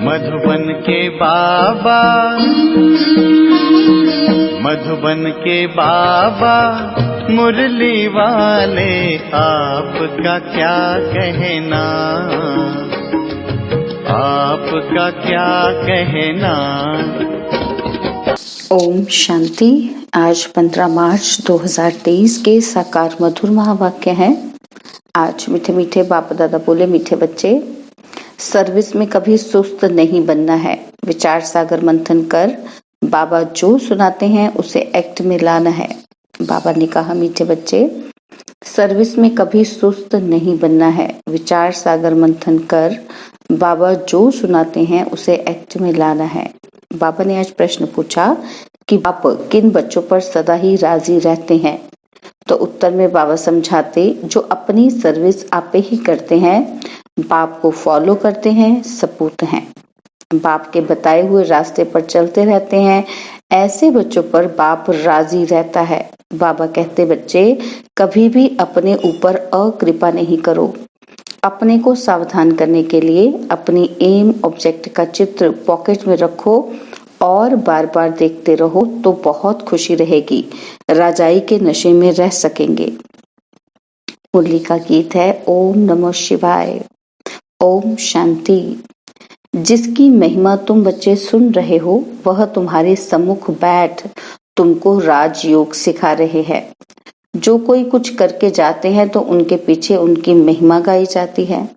मधुबन के बाबा, मधुबन के बाबा मुरली वाले, आपका क्या कहना, आपका क्या कहना। ओम शांति। आज 15 मार्च 2023 के साकार मधुर महावाक्य हैं। आज मीठे मीठे बाप दादा बोले, मीठे बच्चे, सर्विस में कभी सुस्त नहीं बनना है। विचार सागर मंथन कर बाबा जो सुनाते हैं उसे एक्ट में लाना है। बाबा ने कहा, मीठे बच्चे, सर्विस में कभी सुस्त नहीं बनना है। विचार सागर मंथन कर बाबा जो सुनाते हैं उसे एक्ट में लाना है। बाबा ने आज प्रश्न पूछा कि आप किन बच्चों पर सदा ही राजी रहते हैं। तो उत्तर में बाबा समझाते, जो अपनी सर्विस आपे ही करते हैं, बाप को फॉलो करते हैं, सपूत हैं, बाप के बताए हुए रास्ते पर चलते रहते हैं, ऐसे बच्चों पर बाप राजी रहता है। बाबा कहते, बच्चे, कभी भी अपने ऊपर अकृपा नहीं करो। अपने को सावधान करने के लिए अपनी एम ऑब्जेक्ट का चित्र पॉकेट में रखो और बार बार देखते रहो तो बहुत खुशी रहेगी। राजाई के नशे में रह सकेंगे। मुरली का गीत है ओम नमः शिवाय। ओम शांति। जिसकी महिमा तुम बच्चे सुन रहे हो, वह तुम्हारे सम्मुख बैठ तुमको राजयोग सिखा रहे हैं। जो कोई कुछ करके जाते हैं तो उनके पीछे उनकी महिमा गाई जाती है।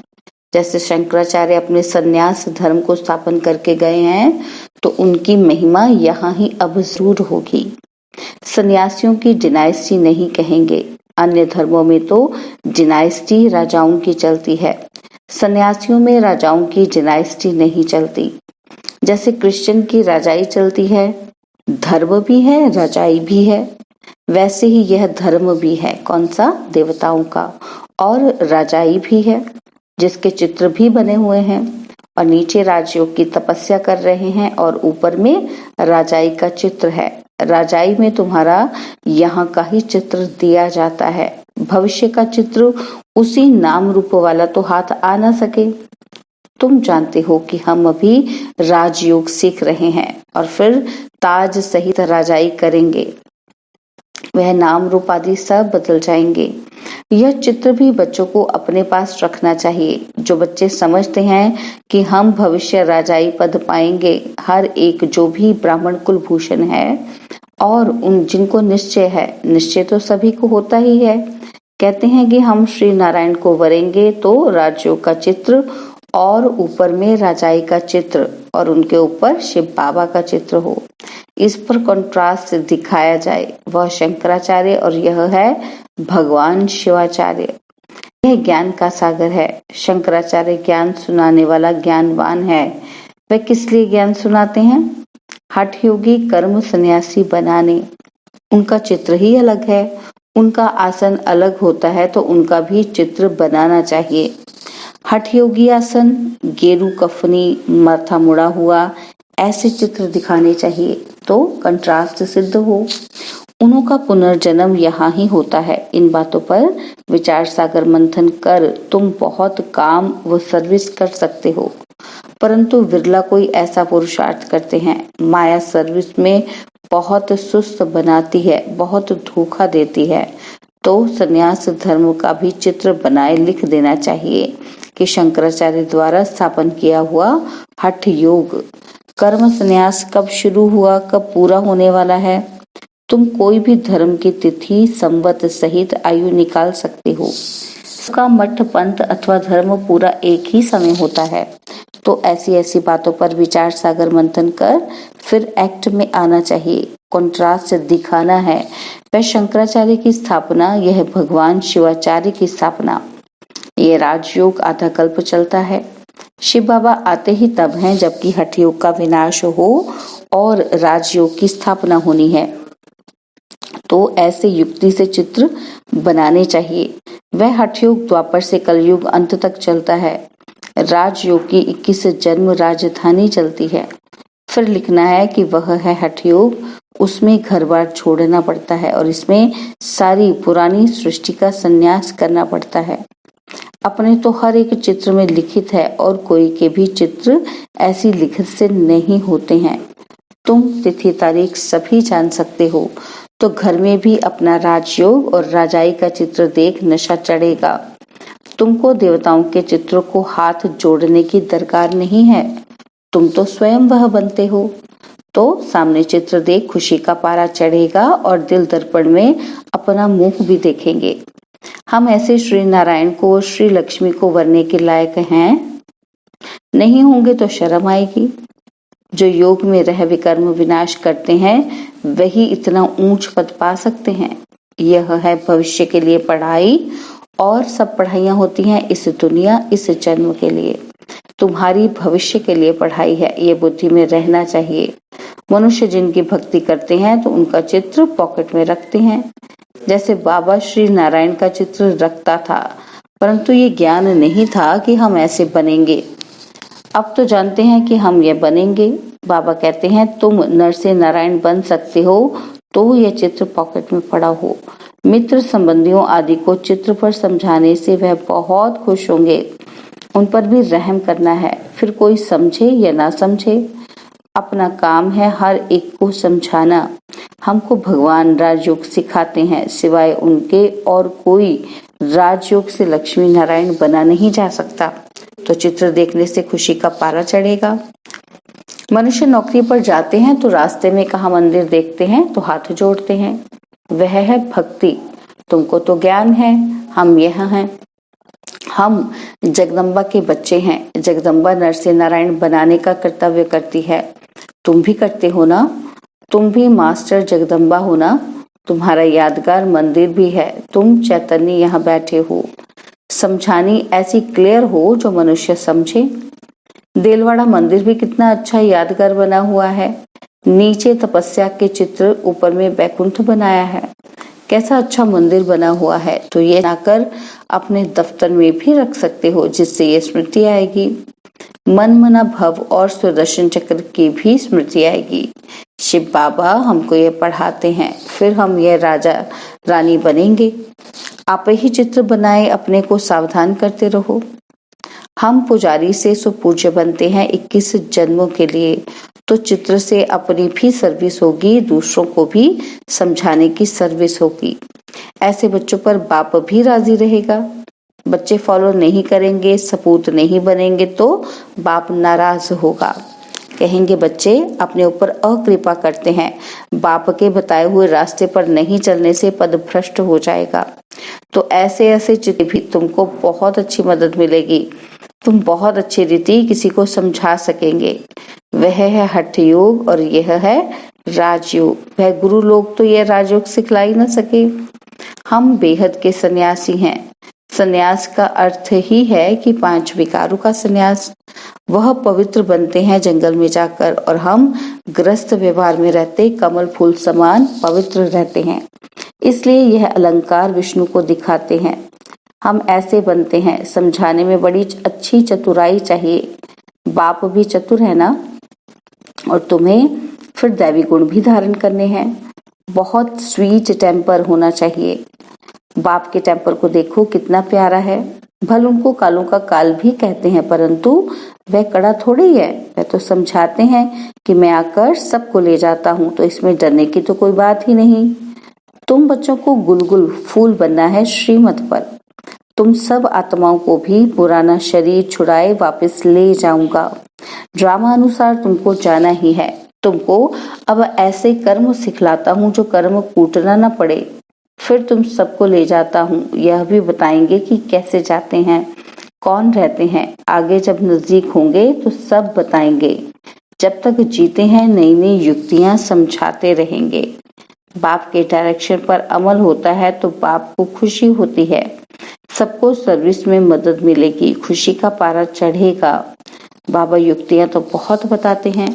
जैसे शंकराचार्य अपने सन्यास धर्म को स्थापन करके गए हैं, तो उनकी महिमा यहाँ ही अब जरूर होगी। सन्यासियों की डिनाइस्टी नहीं कहेंगे। अन्य धर्मों में तो डिनाइस्टी राजाओं की चलती है, सन्यासियों में राजाओं की डिनाइस्टी नहीं चलती। जैसे क्रिश्चियन की राजाई चलती है, धर्म भी है, राजाई भी है, वैसे ही यह धर्म भी है। कौन सा? देवताओं का। और राजाई भी है, जिसके चित्र भी बने हुए हैं, और नीचे राजयोग की तपस्या कर रहे हैं और ऊपर में राजाई का चित्र है। राजाई में तुम्हारा यहाँ का ही चित्र दिया जाता है। भविष्य का चित्र उसी नाम रूप वाला तो हाथ आ ना सके। तुम जानते हो कि हम अभी राजयोग सीख रहे हैं और फिर ताज सहित राजाई करेंगे। वह नाम रूप आदि सब बदल जाएंगे। यह चित्र भी बच्चों को अपने पास रखना चाहिए। जो बच्चे समझते हैं कि हम भविष्य राजाई पद पाएंगे, हर एक जो भी ब्राह्मण कुलभूषण है और उन जिनको निश्चय है, निश्चय तो सभी को होता ही है, कहते हैं कि हम श्री नारायण को वरेंगे तो राजयोग का चित्र और ऊपर में राजाई का चित्र और उनके ऊपर शिव बाबा का चित्र हो। इस पर कंट्रास्ट दिखाया जाए। वह शंकराचार्य और यह है भगवान शिवाचार्य। यह ज्ञान का सागर है। शंकराचार्य ज्ञान सुनाने वाला ज्ञानवान है। वे किस लिए ज्ञान सुनाते हैं? हठ योगी कर्म सन्यासी बनाने। उनका चित्र ही अलग है। उनका आसन अलग होता है तो उनका भी चित्र बनाना चाहिए। हठ योगी आसन, गेरू कफनी, माथा मुड़ा हुआ, ऐसे चित्र दिखाने चाहिए तो कंट्रास्ट सिद्ध हो। उन्हों का पुनर्जन्म यहाँ ही होता है। इन बातों पर विचार सागर मंथन कर तुम बहुत काम व सर्विस कर सकते हो, परंतु विरला कोई ऐसा पुरुषार्थ करते हैं। माया सर्विस में बहुत सुस्त बनाती है, बहुत धोखा देती है। तो संन्यास धर्म का भी चित्र बनाए लिख देना चाहिए कि शंकराचार्य द्वारा स्थापन किया हुआ हठ योग। कर्म संन्यास कब शुरू हुआ, कब पूरा होने वाला है? तुम कोई भी धर्म की तिथि संवत सहित आयु निकाल सकते हो। उसका मठ पंथ अथवा धर्म पूरा एक ही समय होता है। तो ऐसी ऐसी बातों पर विचार सागर मंथन कर फिर एक्ट में आना चाहिए। कॉन्ट्रास्ट दिखाना है। वह शंकराचार्य की स्थापना, यह भगवान शिवाचार्य की स्थापना। ये राजयोग आधा कल्प चलता है। शिव बाबा आते ही तब हैं जबकि हठ योग का विनाश हो और राजयोग की स्थापना होनी है। तो ऐसे युक्ति से चित्र बनाने चाहिए। वह हठ योग द्वापर से कलयुग अंत तक चलता है। राजयोग की 21 जन्म राजधानी चलती है। फिर लिखना है कि वह है हठ योग, उसमें घर बार छोड़ना पड़ता है और इसमें सारी पुरानी सृष्टि का संन्यास करना पड़ता है। अपने तो हर एक चित्र में लिखित है और कोई के भी चित्र ऐसी लिखत से नहीं होते हैं। तुम तिथि तारीख सभी जान सकते हो, तो घर में भी अपना राजयोग और राजाई का चित्र देख नशा चढ़ेगा। तुमको देवताओं के चित्रों को हाथ जोड़ने की दरकार नहीं है, तुम तो स्वयं वह बनते हो। तो सामने चित्र देख खुशी का पारा चढ़ेगा और दिल दर्पण में अपना मुंह भी देखेंगे। हम ऐसे श्री नारायण को और श्री लक्ष्मी को वरने के लायक हैं? नहीं होंगे तो शर्म आएगी। जो योग में रह विकर्म विनाश करते हैं वही इतना ऊंच पद पा सकते हैं। यह है भविष्य के लिए पढ़ाई, और सब पढ़ाइयाँ होती हैं इस दुनिया, इस जन्म के लिए। तुम्हारी भविष्य के लिए पढ़ाई है, ये बुद्धि में रहना चाहिए। मनुष्य जिनकी भक्ति करते हैं तो उनका चित्र पॉकेट में रखते हैं, जैसे बाबा श्री नारायण का चित्र रखता था, परंतु ये ज्ञान नहीं था कि हम ऐसे बनेंगे। अब तो जानते हैं कि हम ये बनेंगे। बाबा कहते हैं तुम नर से नारायण बन सकते हो, तो यह चित्र पॉकेट में पड़ा हो। मित्र संबंधियों आदि को चित्र पर समझाने से वह बहुत खुश होंगे। उन पर भी रहम करना है, फिर कोई समझे या ना समझे, अपना काम है हर एक को समझाना। हमको भगवान राजयोग सिखाते हैं, सिवाय उनके और कोई राजयोग से लक्ष्मी नारायण बना नहीं जा सकता। तो चित्र देखने से खुशी का पारा चढ़ेगा। मनुष्य नौकरी पर जाते हैं तो रास्ते में कहाँ मंदिर देखते हैं तो हाथ जोड़ते हैं, वह है भक्ति। तुमको तो ज्ञान है, हम यहाँ हैं। हम जगदम्बा के बच्चे हैं। जगदम्बा नर से नारायण बनाने का कर्तव्य करती है। तुम भी करते हो ना? तुम भी मास्टर जगदम्बा हो ना? तुम्हारा यादगार मंदिर भी है, तुम चैतन्य यहाँ बैठे हो। समझानी ऐसी क्लियर हो जो मनुष्य समझे। देलवाड़ा मंदिर भी कितना अच्छा यादगार बना हुआ है। नीचे तपस्या के चित्र, ऊपर में बैकुंठ बनाया है। कैसा अच्छा मंदिर बना हुआ है। तो ये बनाकर अपने दफ्तर में भी रख सकते हो, जिससे ये स्मृति आएगी। मन मना भव और सुदर्शन चक्र की भी स्मृति आएगी। शिव बाबा हमको ये पढ़ाते हैं, फिर हम ये राजा रानी बनेंगे। आप ही चित्र बनाए, अपने को सावधान करते रहो। हम पुजारी से सुपूज्य बनते हैं 21 जन्मों के लिए, तो चित्र से अपनी भी सर्विस होगी, दूसरों को भी समझाने की सर्विस होगी। ऐसे बच्चों पर बाप भी राजी रहेगा। बच्चे फॉलो नहीं करेंगे, सपूत नहीं बनेंगे तो बाप नाराज होगा। कहेंगे बच्चे अपने ऊपर अकृपा करते हैं, बाप के बताए हुए रास्ते पर नहीं चलने से पद भ्रष्ट हो जाएगा। तो ऐसे ऐसे चित्र भी तुमको बहुत अच्छी मदद मिलेगी। तुम बहुत अच्छी रीति किसी को समझा सकेंगे। वह है हठ योग और यह है राजयोग। वह गुरु लोग तो यह राजयोग सिखला ही न सके। हम बेहद के सन्यासी हैं। सन्यास का अर्थ ही है कि 5 विकारों का सन्यास। वह पवित्र बनते हैं जंगल में जाकर, और हम ग्रस्त व्यवहार में रहते कमल फूल समान पवित्र रहते हैं। इसलिए यह अलंकार विष्णु को दिखाते हैं। हम ऐसे बनते हैं। समझाने में बड़ी अच्छी चतुराई चाहिए। बाप भी चतुर है ना, और तुम्हें फिर दैवी गुण भी धारण करने हैं। बहुत स्वीट टेम्पर होना चाहिए। बाप के टेम्पर को देखो कितना प्यारा है। भल उनको कालों का काल भी कहते हैं, परंतु वह कड़ा थोड़ी है। वह तो समझाते हैं कि मैं आकर सबको ले जाता हूँ, तो इसमें डरने की तो कोई बात ही नहीं। तुम बच्चों को गुलगुल फूल बनना है श्रीमत पर। तुम सब आत्माओं को भी पुराना शरीर छुड़ाए वापस ले जाऊंगा। ड्रामा अनुसार तुमको जाना ही है। तुमको अब ऐसे कर्म सिखलाता हूँ जो कर्म कूटना न पड़े। फिर तुम सबको ले जाता हूँ। यह भी बताएंगे कि कैसे जाते हैं, कौन रहते हैं। आगे जब नजदीक होंगे तो सब बताएंगे। जब तक जीते हैं नई नई युक्तियां समझाते रहेंगे। बाप के डायरेक्शन पर अमल होता है तो बाप को खुशी होती है। सबको सर्विस में मदद मिलेगी, खुशी का पारा चढ़ेगा। बाबा युक्तियां तो बहुत बताते हैं।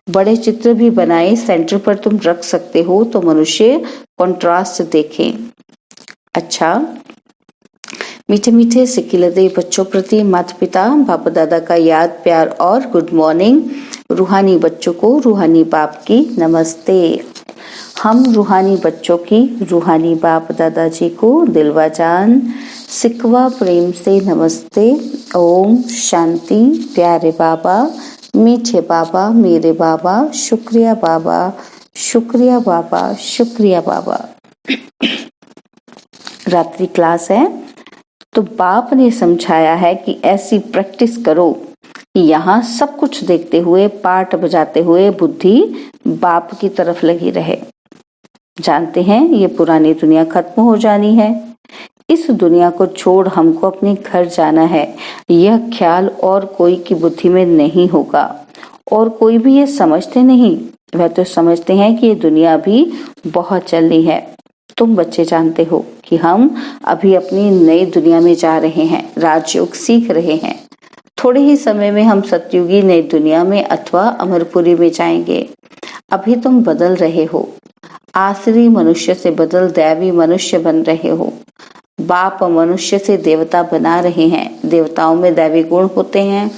बड़े चित्र भी बनाए सेंटर पर तुम रख सकते हो, तो मनुष्य कंट्रास्ट देखें। अच्छा, मीठे मीठे सिकिलदे बच्चों प्रति माता पिता बाप दादा का याद प्यार और गुड मॉर्निंग। रूहानी बच्चों को रूहानी बाप की नमस्ते। हम रूहानी बच्चों की रूहानी बाप दादाजी को दिलवा जान सिकवा प्रेम से नमस्ते। ओम शांति। प्यारे बाबा, मीठे बाबा, मेरे बाबा, शुक्रिया बाबा, शुक्रिया बाबा, शुक्रिया बाबा। रात्रि क्लास है तो बाप ने समझाया है कि ऐसी प्रैक्टिस करो कि यहाँ सब कुछ देखते हुए, पाठ बजाते हुए बुद्धि बाप की तरफ लगी रहे। जानते हैं ये पुरानी दुनिया खत्म हो जानी है, इस दुनिया को छोड़ हमको अपने घर जाना है। यह ख्याल और कोई की बुद्धि में नहीं होगा और कोई भी ये समझते नहीं। वह तो समझते हैं कि ये दुनिया भी बहुत चलनी है। तुम बच्चे जानते हो कि हम अभी अपनी नई दुनिया में जा रहे हैं, राजयोग सीख रहे हैं। थोड़े ही समय में हम सतयुगी नई दुनिया में अथवा अमरपुरी में जाएंगे। अभी तुम बदल रहे हो, आसुरी मनुष्य से बदल दैवी मनुष्य बन रहे हो। बाप मनुष्य से देवता बना रहे हैं। देवताओं में दैवी गुण होते हैं,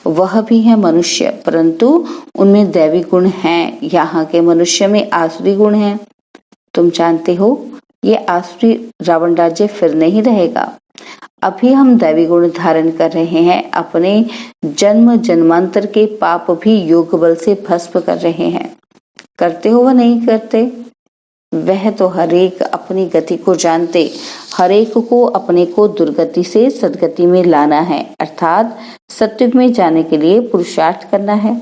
वह भी है मनुष्य, परंतु उनमें दैवी गुण हैं। यहाँ के मनुष्य में आसुरी गुण हैं। तुम जानते हो ये आसुरी रावण राज्य फिर नहीं रहेगा। अभी हम दैवी गुण धारण कर रहे हैं। अपने जन्म जन्मांतर के पाप भी योग बल से भस्म कर रहे हैं। करते हो व नहीं करते? वह तो हरेक अपनी गति को जानते, हरेक को अपने को दुर्गति से सदगति में लाना है, अर्थात सत्युग में जाने के लिए पुरुषार्थ करना है।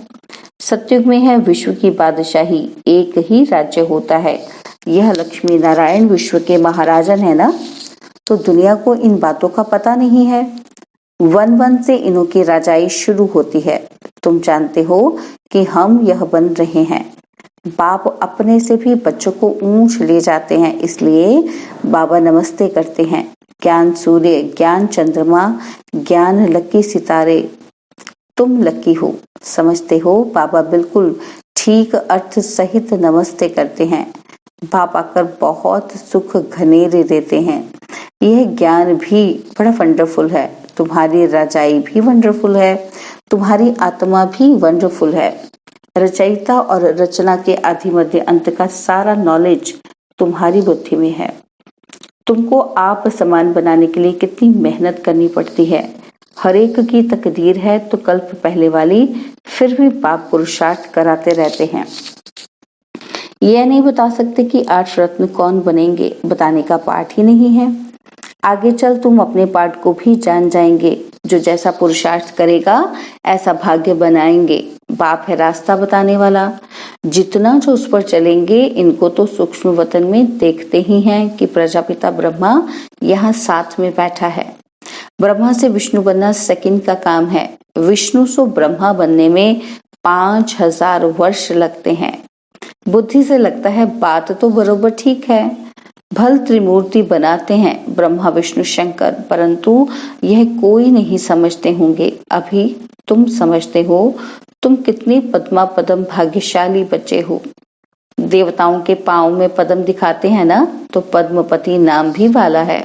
सत्युग में है विश्व की बादशाही, एक ही राज्य होता है। यह लक्ष्मी नारायण विश्व के महाराजन है ना, तो दुनिया को इन बातों का पता नहीं है। वन वन से इन्हों की राजाई शुरू होती है। तुम जानते हो कि हम यह बन रहे हैं। बाप अपने से भी बच्चों को ऊंच ले जाते हैं, इसलिए बाबा नमस्ते करते हैं। ज्ञान सूर्य, ज्ञान चंद्रमा, ज्ञान लकी सितारे, तुम लकी हो। समझते हो? बाबा बिल्कुल ठीक अर्थ सहित नमस्ते करते हैं। बाप आकर बहुत सुख घनेरे देते हैं। यह ज्ञान भी बड़ा वंडरफुल है, तुम्हारी रजाई भी वंडरफुल है, तुम्हारी आत्मा भी वंडरफुल है। रचयिता और रचना के आदि मध्य अंत का सारा नॉलेज तुम्हारी बुद्धि में है। तुमको आप समान बनाने के लिए कितनी मेहनत करनी पड़ती है। हर एक की तकदीर है तो कल्प पहले वाली, फिर भी बाप पुरुषार्थ कराते रहते हैं। यह नहीं बता सकते कि 8 रत्न कौन बनेंगे, बताने का पाठ ही नहीं है। आगे चल तुम अपने पाठ को भी जान जाएंगे। जो जैसा पुरुषार्थ करेगा ऐसा भाग्य बनाएंगे। बाप है रास्ता बताने वाला। जितना जो उस पर चलेंगे, इनको तो सूक्ष्म वतन में देखते ही हैं कि प्रजापिता ब्रह्मा यहाँ साथ में बैठा है। ब्रह्मा से विष्णु बनना सेकंड का काम है। विष्णु से ब्रह्मा बनने में 5000 वर्ष लगते हैं। बुद्धि से लगता है बात तो बरोबर ठीक है, भल त्रिमूर्ति बनाते हैं ब्रह्मा विष्णु शंकर, परंतु यह कोई नहीं समझते होंगे। अभी तुम समझते हो। तुम कितने पद्मा पदम भाग्यशाली बच्चे हो। देवताओं के पांव में पद्म दिखाते हैं ना, तो पद्मपति नाम भी वाला है।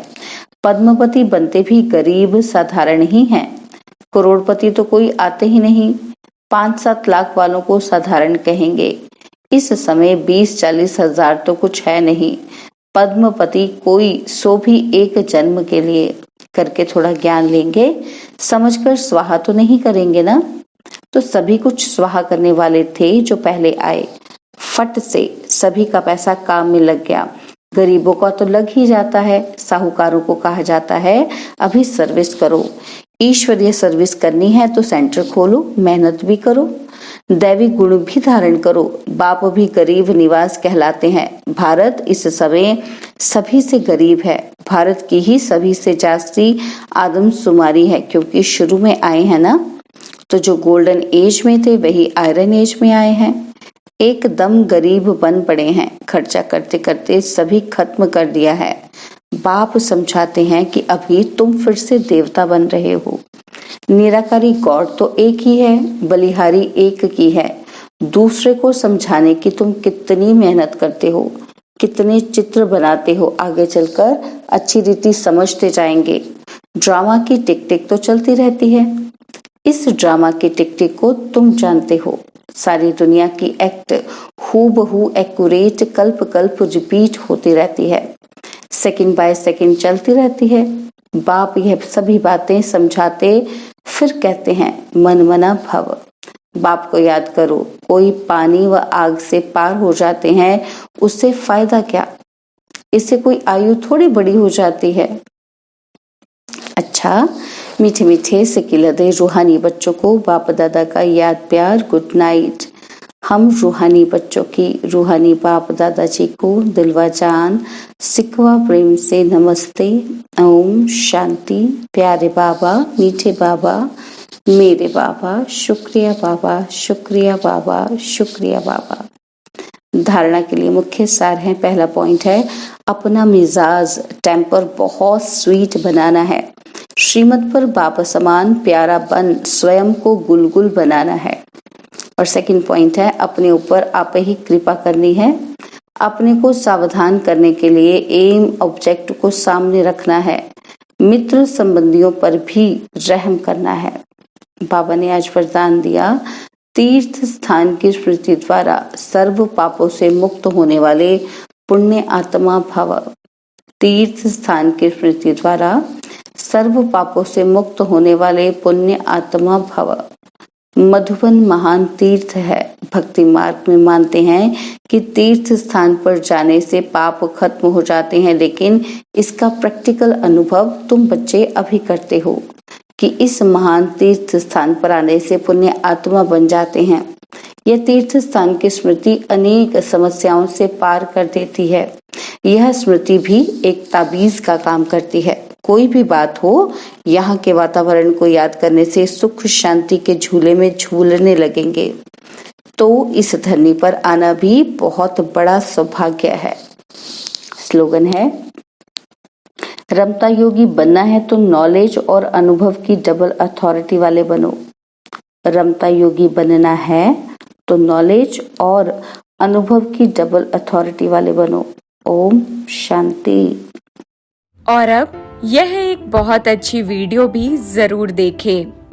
पद्मपति बनते भी गरीब साधारण ही हैं। करोड़पति तो कोई आते ही नहीं। 5-7 लाख वालों को साधारण कहेंगे। इस समय 20-40 हजार तो कुछ है नहीं। पद्मपति कोई, सो भी एक जन्म के लिए। करके थोड़ा ज्ञान लेंगे, समझकर स्वाहा तो नहीं करेंगे ना। तो सभी कुछ स्वाहा करने वाले थे जो पहले आए। फट से सभी का पैसा काम में लग गया। गरीबों का तो लग ही जाता है। साहूकारों को कहा जाता है अभी सर्विस करो। ईश्वरीय सर्विस करनी है तो सेंटर खोलो, मेहनत भी करो, दैवी गुण भी धारण करो। बाप भी गरीब निवास कहलाते हैं। भारत इस समय सभी से गरीब है। भारत की ही सभी से जास्ती आदमशुमारी है, क्योंकि शुरू में आए हैं ना। तो जो गोल्डन एज में थे वही आयरन एज में आए हैं। एकदम गरीब बन पड़े हैं। खर्चा करते करते सभी खत्म कर दिया है। बाप समझाते हैं कि अभी तुम फिर से देवता बन रहे हो। निराकारी गॉड तो एक ही है, बलिहारी एक की है। दूसरे को समझाने की तुम कितनी मेहनत करते हो, कितने चित्र बनाते हो, आगे चलकर अच्छी रीति समझते जाएंगे। ड्रामा की टिक टिक तो चलती रहती है। इस ड्रामा की टिक टिक को तुम जानते हो। सारी दुनिया की एक्ट हूबहू एक्यूरेट कल्प कल्प रिपीट होती रहती है, सेकंड बाय सेकंड चलती रहती है। बाप यह सभी बातें समझाते फिर कहते हैं मन मना भव। बाप को याद करो। कोई पानी व आग से पार हो जाते हैं, उससे फायदा क्या? इससे कोई आयु थोड़ी बड़ी हो जाती है। अच्छा, मीठे मीठे सिकिलदे रूहानी बच्चों को बाप दादा का याद प्यार गुड नाइट। हम रूहानी बच्चों की रूहानी बाप दादाजी को दिलवा जान सिकवा प्रेम से नमस्ते। ओम शांति। प्यारे बाबा, मीठे बाबा, मेरे बाबा, शुक्रिया बाबा, शुक्रिया बाबा, शुक्रिया बाबा। धारणा के लिए मुख्य सार है। पहला पॉइंट है अपना मिजाज टेम्पर बहुत स्वीट बनाना है। श्रीमत पर बाप समान प्यारा बन स्वयं को गुलगुल बनाना है। और सेकंड पॉइंट है अपने ऊपर आप ही कृपा करनी है। अपने को सावधान करने के लिए एम ऑब्जेक्ट को सामने रखना है। मित्र संबंधियों पर भी रहम करना है। बाबा ने आज वरदान दिया, तीर्थ स्थान की स्मृति द्वारा सर्व पापों से मुक्त होने वाले पुण्य आत्मा भव। तीर्थ स्थान की स्मृति द्वारा सर्व पापों से मुक्त होने वाले पुण्य आत्मा भव। मधुबन महान तीर्थ है। भक्ति मार्ग में मानते हैं कि तीर्थ स्थान पर जाने से पाप खत्म हो जाते हैं, लेकिन इसका प्रैक्टिकल अनुभव तुम बच्चे अभी करते हो कि इस महान तीर्थ स्थान पर आने से पुण्य आत्मा बन जाते हैं। यह तीर्थ स्थान की स्मृति अनेक समस्याओं से पार कर देती है। यह स्मृति भी एक ताबीज का काम करती है। कोई भी बात हो, यहाँ के वातावरण को याद करने से सुख शांति के झूले में झूलने लगेंगे। तो इस धरनी पर आना भी बहुत बड़ा सौभाग्य है। स्लोगन है, रमता योगी बनना है तो नॉलेज और अनुभव की डबल अथॉरिटी वाले बनो। रमता योगी बनना है तो नॉलेज और अनुभव की डबल अथॉरिटी वाले बनो। ओम शांति। और अब यह एक बहुत अच्छी वीडियो भी जरूर देखें।